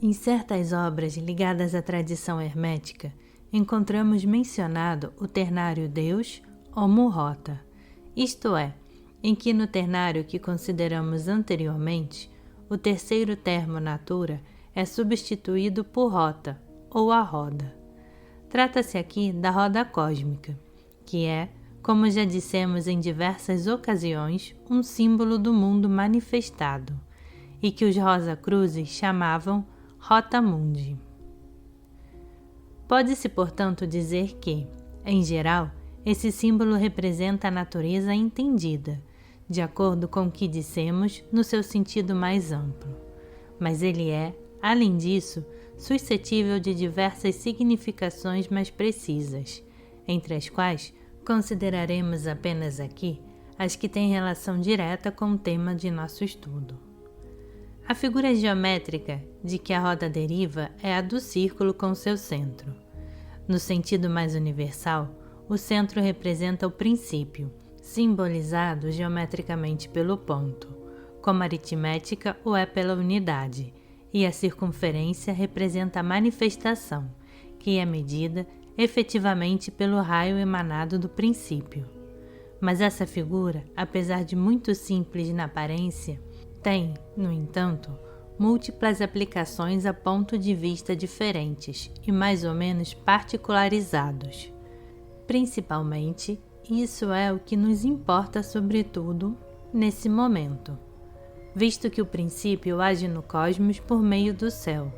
Em certas obras ligadas à tradição hermética, encontramos mencionado o ternário Deus ou Mu-Rota, isto é, em que no ternário que consideramos anteriormente, o terceiro termo natura é substituído por rota ou a roda. Trata-se aqui da roda cósmica, que é, como já dissemos em diversas ocasiões, um símbolo do mundo manifestado, e que os Rosacruzes chamavam Rota Mundi. Pode-se, portanto, dizer que, em geral, esse símbolo representa a natureza entendida, de acordo com o que dissemos no seu sentido mais amplo. Mas ele é, além disso, suscetível de diversas significações mais precisas, entre as quais consideraremos apenas aqui as que têm relação direta com o tema de nosso estudo. A figura geométrica de que a roda deriva é a do círculo com seu centro. No sentido mais universal, o centro representa o princípio, simbolizado geometricamente pelo ponto, como a aritmética o é pela unidade, e a circunferência representa a manifestação, que é medida efetivamente pelo raio emanado do princípio. Mas essa figura, apesar de muito simples na aparência, tem, no entanto, múltiplas aplicações a ponto de vista diferentes e mais ou menos particularizados. Principalmente, isso é o que nos importa sobretudo nesse momento, visto que o princípio age no cosmos por meio do céu.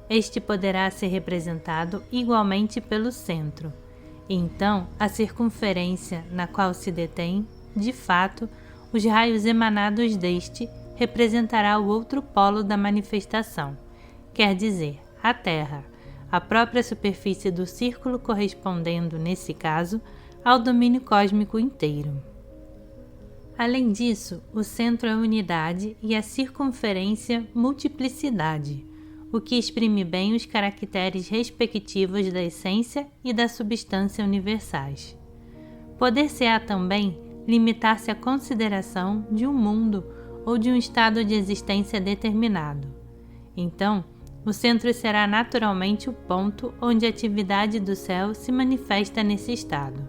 Este poderá ser representado igualmente pelo centro, e então a circunferência na qual se detém, de fato, os raios emanados deste representará o outro polo da manifestação, quer dizer, a Terra, a própria superfície do círculo correspondendo, nesse caso, ao domínio cósmico inteiro. Além disso, o centro é unidade e a circunferência multiplicidade, o que exprime bem os caracteres respectivos da essência e da substância universais. Poder-se-á também limitar-se à consideração de um mundo ou de um estado de existência determinado. Então, o centro será naturalmente o ponto onde a atividade do céu se manifesta nesse estado,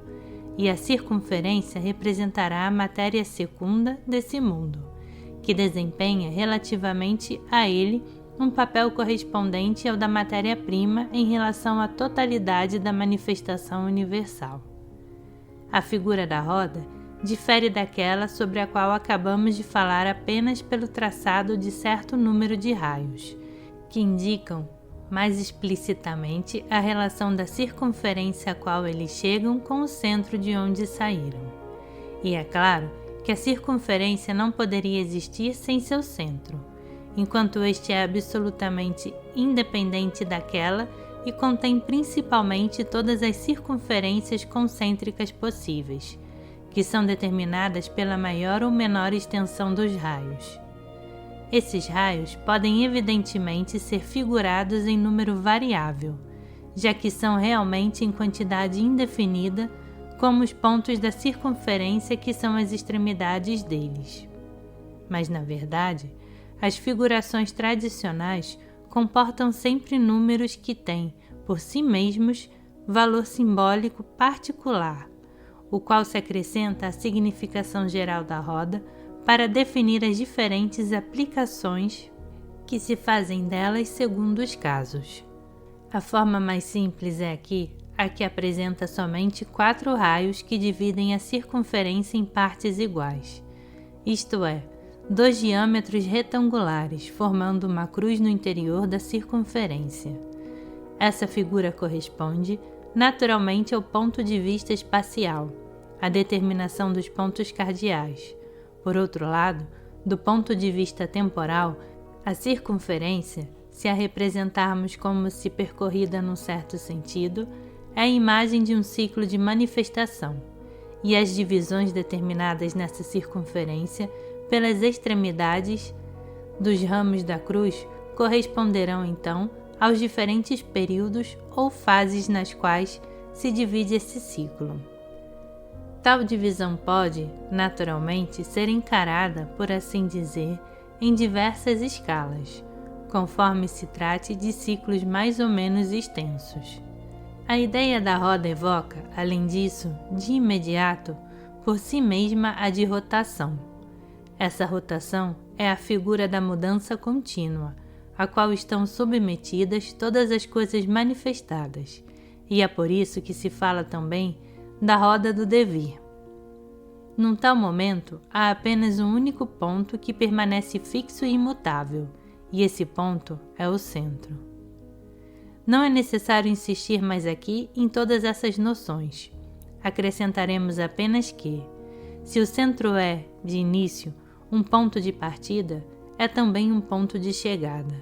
e a circunferência representará a matéria secunda desse mundo, que desempenha relativamente a ele um papel correspondente ao da matéria-prima em relação à totalidade da manifestação universal. A figura da roda difere daquela sobre a qual acabamos de falar apenas pelo traçado de certo número de raios, que indicam mais explicitamente a relação da circunferência a qual eles chegam com o centro de onde saíram. E é claro que a circunferência não poderia existir sem seu centro, enquanto este é absolutamente independente daquela e contém principalmente todas as circunferências concêntricas possíveis, que são determinadas pela maior ou menor extensão dos raios. Esses raios podem evidentemente ser figurados em número variável, já que são realmente em quantidade indefinida, como os pontos da circunferência que são as extremidades deles. Mas, na verdade, as figurações tradicionais comportam sempre números que têm, por si mesmos, valor simbólico particular, o qual se acrescenta à significação geral da roda para definir as diferentes aplicações que se fazem delas segundo os casos. A forma mais simples é aqui a que apresenta somente 4 raios que dividem a circunferência em partes iguais, isto é, 2 diâmetros retangulares formando uma cruz no interior da circunferência. Essa figura corresponde, naturalmente, ao ponto de vista espacial, a determinação dos pontos cardeais. Por outro lado, do ponto de vista temporal, a circunferência, se a representarmos como se percorrida num certo sentido, é a imagem de um ciclo de manifestação, e as divisões determinadas nessa circunferência pelas extremidades dos ramos da cruz corresponderão então aos diferentes períodos ou fases nas quais se divide esse ciclo. Tal divisão pode, naturalmente, ser encarada, por assim dizer, em diversas escalas, conforme se trate de ciclos mais ou menos extensos. A ideia da roda evoca, além disso, de imediato, por si mesma a de rotação. Essa rotação é a figura da mudança contínua, a qual estão submetidas todas as coisas manifestadas, e é por isso que se fala também da roda do devir. Num tal momento, há apenas um único ponto que permanece fixo e imutável, e esse ponto é o centro. Não é necessário insistir mais aqui em todas essas noções. Acrescentaremos apenas que, se o centro é, de início, um ponto de partida, é também um ponto de chegada.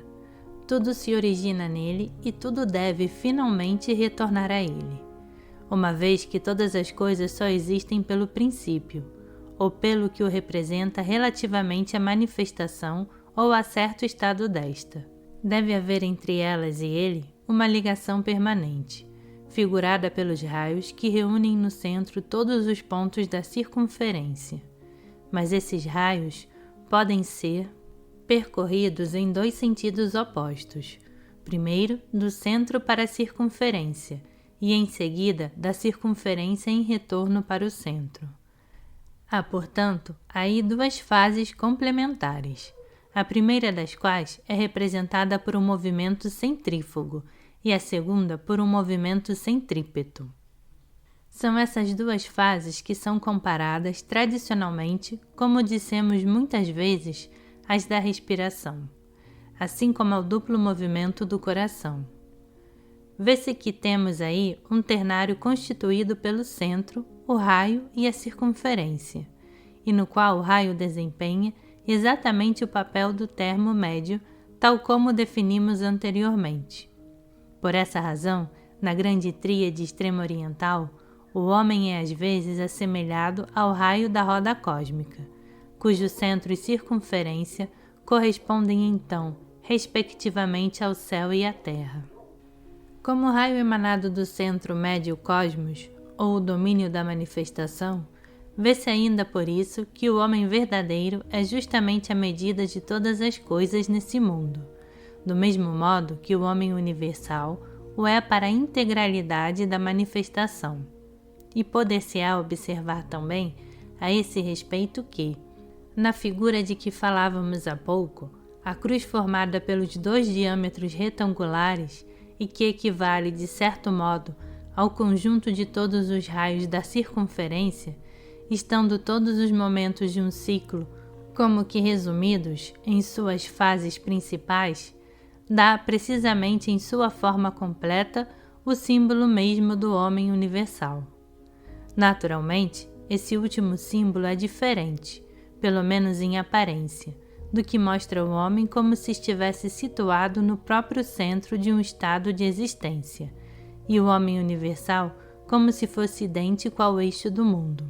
Tudo se origina nele e tudo deve finalmente retornar a ele, uma vez que todas as coisas só existem pelo princípio, ou pelo que o representa relativamente à manifestação ou a certo estado desta. Deve haver entre elas e ele uma ligação permanente, figurada pelos raios que reúnem no centro todos os pontos da circunferência. Mas esses raios podem ser percorridos em dois sentidos opostos. Primeiro, do centro para a circunferência, e em seguida, da circunferência em retorno para o centro. Há, portanto, aí duas fases complementares, a primeira das quais é representada por um movimento centrífugo e a segunda por um movimento centrípeto. São essas duas fases que são comparadas tradicionalmente, como dissemos muitas vezes, às da respiração, assim como ao duplo movimento do coração. Vê-se que temos aí um ternário constituído pelo centro, o raio e a circunferência, e no qual o raio desempenha exatamente o papel do termo médio, tal como definimos anteriormente. Por essa razão, na grande tríade extremo-oriental, o homem é às vezes assemelhado ao raio da roda cósmica, cujo centro e circunferência correspondem então, respectivamente, ao céu e à terra. Como o raio emanado do centro médio cosmos, ou o domínio da manifestação, vê-se ainda por isso que o homem verdadeiro é justamente a medida de todas as coisas nesse mundo, do mesmo modo que o homem universal o é para a integralidade da manifestação. E poder-se-á observar também a esse respeito que, na figura de que falávamos há pouco, a cruz formada pelos dois diâmetros retangulares e que equivale, de certo modo, ao conjunto de todos os raios da circunferência, estando todos os momentos de um ciclo, como que resumidos em suas fases principais, dá precisamente em sua forma completa o símbolo mesmo do homem universal. Naturalmente, esse último símbolo é diferente, pelo menos em aparência, do que mostra o homem como se estivesse situado no próprio centro de um estado de existência, e o homem universal como se fosse idêntico ao eixo do mundo,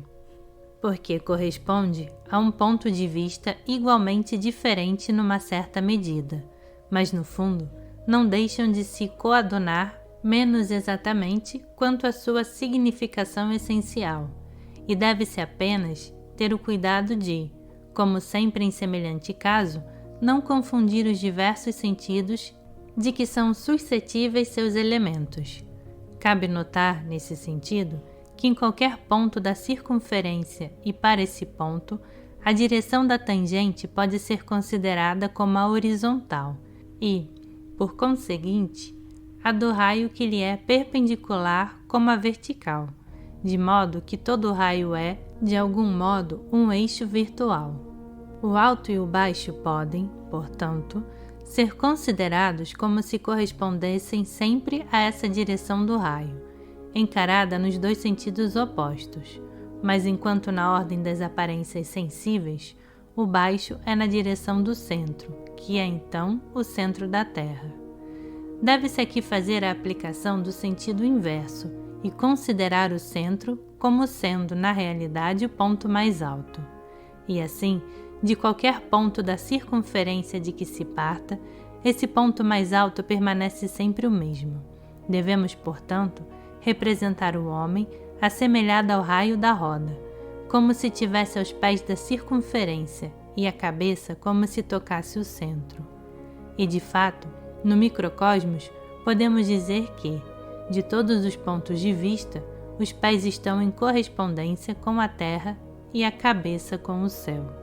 porque corresponde a um ponto de vista igualmente diferente numa certa medida, mas no fundo não deixam de se coadunar menos exatamente quanto à sua significação essencial, e deve-se apenas ter o cuidado de, como sempre em semelhante caso, não confundir os diversos sentidos de que são suscetíveis seus elementos. Cabe notar, nesse sentido, que em qualquer ponto da circunferência e para esse ponto, a direção da tangente pode ser considerada como a horizontal e, por conseguinte, a do raio que lhe é perpendicular como a vertical, de modo que todo raio é, de algum modo, um eixo virtual. O alto e o baixo podem, portanto, ser considerados como se correspondessem sempre a essa direção do raio, encarada nos dois sentidos opostos, mas enquanto na ordem das aparências sensíveis, o baixo é na direção do centro, que é então o centro da Terra. Deve-se aqui fazer a aplicação do sentido inverso e considerar o centro como sendo, na realidade, o ponto mais alto. E assim, de qualquer ponto da circunferência de que se parta, esse ponto mais alto permanece sempre o mesmo. Devemos, portanto, representar o homem assemelhado ao raio da roda, como se tivesse aos pés da circunferência e a cabeça como se tocasse o centro. E de fato, no microcosmos, podemos dizer que, de todos os pontos de vista, os pés estão em correspondência com a terra e a cabeça com o céu.